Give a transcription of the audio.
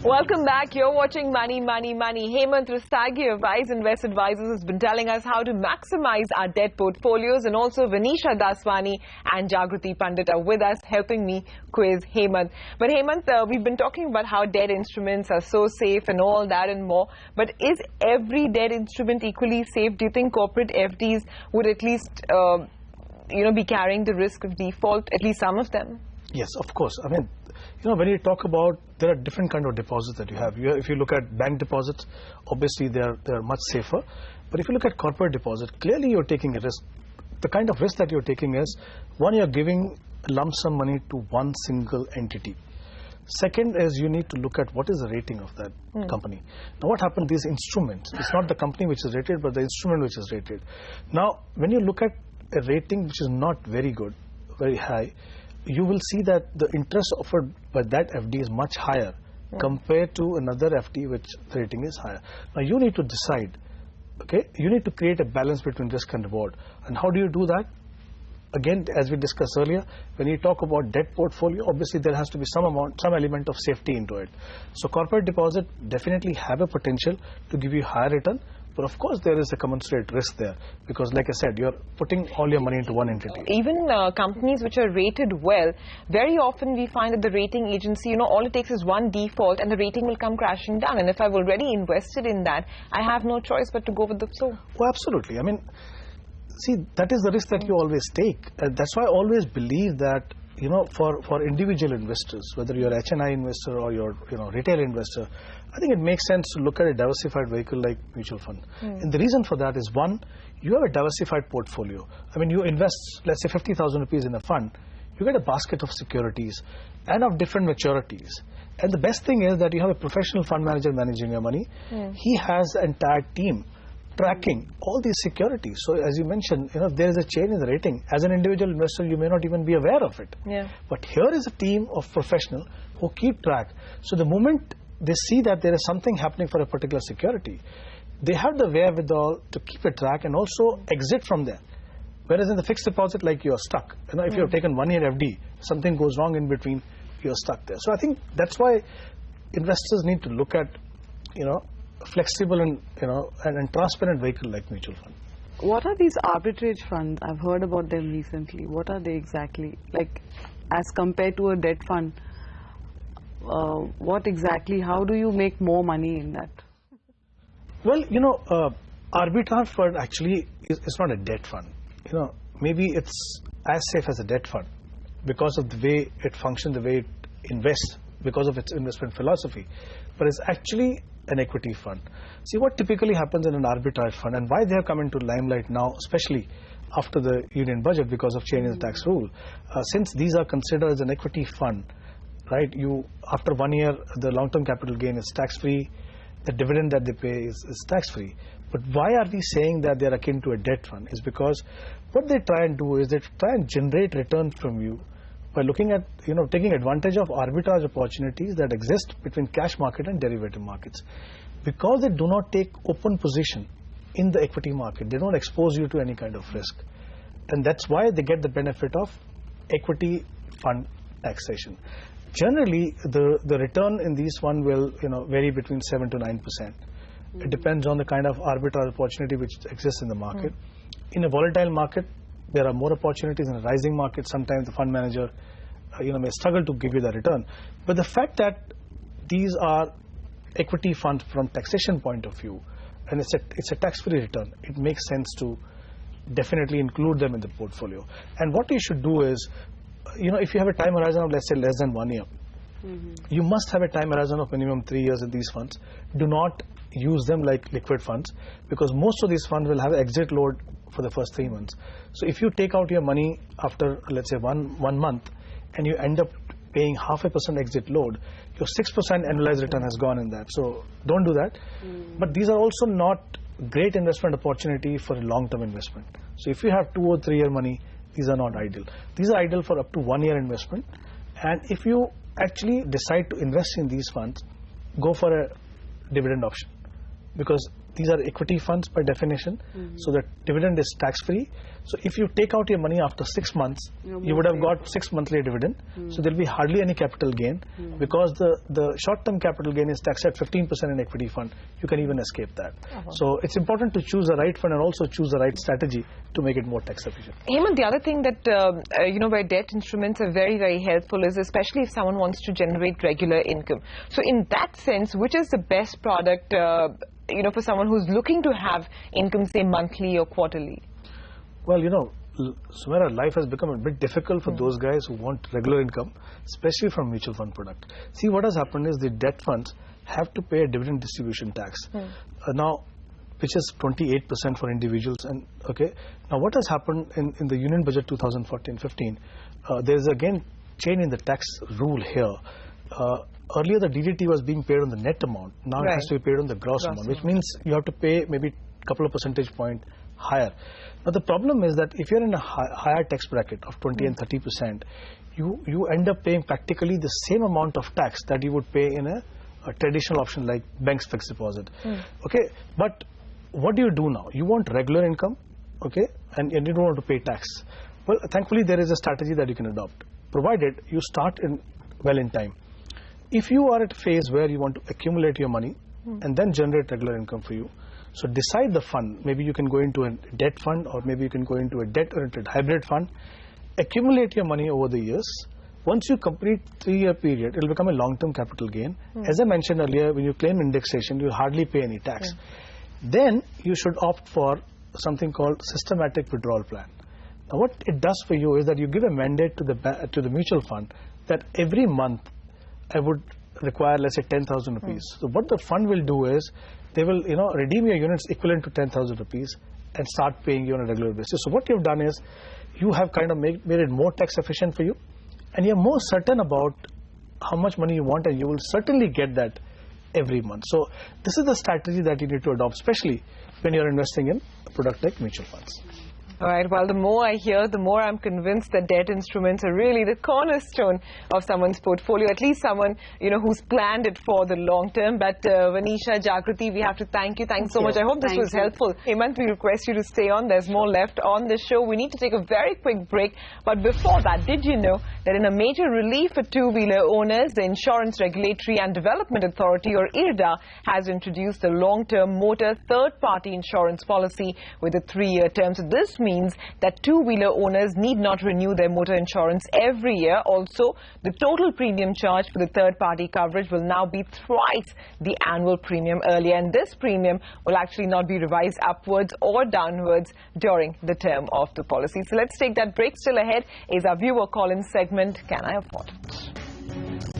Welcome back. You're watching Money, Money, Money. Hemant Rustagi of Wise Invest Advisors has been telling us how to maximize our debt portfolios, and also Vanisha Daswani and Jagruti Pandit are with us helping me quiz Hemant. But Hemant, we've been talking about how debt instruments are so safe and all that and more. But is every debt instrument equally safe? Do you think corporate FDs would at least, be carrying the risk of default, at least some of them? Yes, of course. I mean, when you talk about, there are different kind of deposits that you have. If you look at bank deposits, obviously they are much safer. But if you look at corporate deposit, clearly you're taking a risk. The kind of risk that you're taking is, one, you're giving lump sum money to one single entity. Second is, you need to look at what is the rating of that company. Now what happens, these instruments, it's not the company which is rated, but the instrument which is rated. Now when you look at a rating which is not very good, very high, you will see that the interest offered by that FD is much higher compared to another FD which the rating is higher. Now you need to decide, okay, you need to create a balance between risk and reward. And how do you do that? Again, as we discussed earlier, when you talk about debt portfolio, obviously there has to be some element of safety into it. So corporate deposit definitely have a potential to give you higher return. But of course, there is a commensurate risk there, because like I said, you're putting all your money into one entity. Even companies which are rated well, very often we find that the rating agency, all it takes is one default and the rating will come crashing down. And if I've already invested in that, I have no choice but to go with the flow. Oh, absolutely. I mean, see, that is the risk that you always take. That's why I always believe that, for individual investors, whether you're an HNI investor or you're retail investor, I think it makes sense to look at a diversified vehicle like mutual fund. And the reason for that is, one, you have a diversified portfolio. I mean, you invest, let's say 50,000 rupees in a fund, you get a basket of securities and of different maturities. And the best thing is that you have a professional fund manager managing your money. He has an entire team tracking all these securities. So as you mentioned, if there is a change in the rating, as an individual investor, you may not even be aware of it. But here is a team of professionals who keep track. So the moment they see that there is something happening for a particular security, they have the wherewithal to keep a track and also exit from there. Whereas in the fixed deposit, like you're stuck. If you have taken 1 year FD, something goes wrong in between, you're stuck there. So I think that's why investors need to look at, flexible and and transparent vehicle like mutual fund. What are these arbitrage funds? I've heard about them recently. What are they exactly? Like, as compared to a debt fund, what exactly, how do you make more money in that? Well, arbitrage fund actually is not a debt fund. Maybe it's as safe as a debt fund because of the way it functions, the way it invests, because of its investment philosophy. But it's actually an equity fund. See, what typically happens in an arbitrage fund, and why they have come into limelight now, especially after the union budget because of change in the tax rule, since these are considered as an equity fund, right? After 1 year, the long-term capital gain is tax-free, the dividend that they pay is tax-free. But why are we saying that they are akin to a debt fund? Is because what they try and do is they try and generate returns from you by looking at, taking advantage of arbitrage opportunities that exist between cash market and derivative markets. Because they do not take open position in the equity market, they don't expose you to any kind of risk. And that's why they get the benefit of equity fund taxation. Generally, the return in these funds will vary between 7 to 9%. It depends on the kind of arbitrage opportunity which exists in the market. In a volatile market, there are more opportunities. In a rising market, sometimes the fund manager may struggle to give you the return. But the fact that these are equity funds from taxation point of view, and it's a tax-free return, it makes sense to definitely include them in the portfolio. And what you should do is, if you have a time horizon of, let's say, less than 1 year, you must have a time horizon of minimum 3 years in these funds. Do not use them like liquid funds, because most of these funds will have exit load for the first 3 months. So if you take out your money after, let's say, one month, and you end up paying 0.5% exit load, your 6% annualized return has gone in that. So don't do that. But these are also not great investment opportunity for a long-term investment. So if you have 2 or 3 year money, these are not ideal. These are ideal for up to 1 year investment. And if you actually decide to invest in these funds, go for a dividend option, because these are equity funds by definition, so that dividend is tax-free. So if you take out your money after 6 months, you would have got 6 monthly dividend. So there will be hardly any capital gain, because the short-term capital gain is taxed at 15% in equity fund. You can even escape that. So it's important to choose the right fund and also choose the right strategy to make it more tax efficient. Hemant, the other thing that, where debt instruments are very, very helpful is especially if someone wants to generate regular income. So in that sense, which is the best product, for someone who's looking to have income, say, monthly or quarterly? Well, Sumera, life has become a bit difficult for those guys who want regular income, especially from mutual fund product. See, what has happened is the debt funds have to pay a dividend distribution tax. Now, which is 28% for individuals. And okay, now what has happened in the Union Budget 2014-15, there is again change in the tax rule here. Earlier the DDT was being paid on the net amount. Now it has to be paid on the gross amount, which means you have to pay maybe a couple of percentage point higher. Now the problem is that if you're in a higher tax bracket of 20 and 30%, you end up paying practically the same amount of tax that you would pay in a traditional option like bank's fixed deposit. Okay, but what do you do now? You want regular income, okay, and you don't want to pay tax. Well, thankfully there is a strategy that you can adopt, provided you start in time. If you are at a phase where you want to accumulate your money and then generate regular income for you, so decide the fund. Maybe you can go into a debt fund, or maybe you can go into a debt-oriented hybrid fund. Accumulate your money over the years. Once you complete 3-year period, it will become a long-term capital gain. As I mentioned earlier, when you claim indexation, you hardly pay any tax. Then you should opt for something called systematic withdrawal plan. Now what it does for you is that you give a mandate to the mutual fund that every month I would require, let's say, 10,000 rupees. So what the fund will do is they will redeem your units equivalent to 10,000 rupees and start paying you on a regular basis. So what you've done is you have kind of made it more tax efficient for you, and you're more certain about how much money you want, and you will certainly get that every month. So this is the strategy that you need to adopt, especially when you're investing in a product like mutual funds. All right, well, the more I hear, the more I'm convinced that debt instruments are really the cornerstone of someone's portfolio, at least someone, who's planned it for the long term. But Venisha, Jagriti, we have to thank you. Thanks so much. I hope this was helpful. Hemant, we request you to stay on. There's more left on the show. We need to take a very quick break. But before that, did you know that in a major relief for two-wheeler owners, the Insurance Regulatory and Development Authority, or IRDA, has introduced the long-term motor third-party insurance policy with a 3-year term. So this means that two-wheeler owners need not renew their motor insurance every year. Also, the total premium charged for the third-party coverage will now be thrice the annual premium earlier, and this premium will actually not be revised upwards or downwards during the term of the policy. So let's take that break. Still ahead is our viewer call-in segment, Can I Afford It?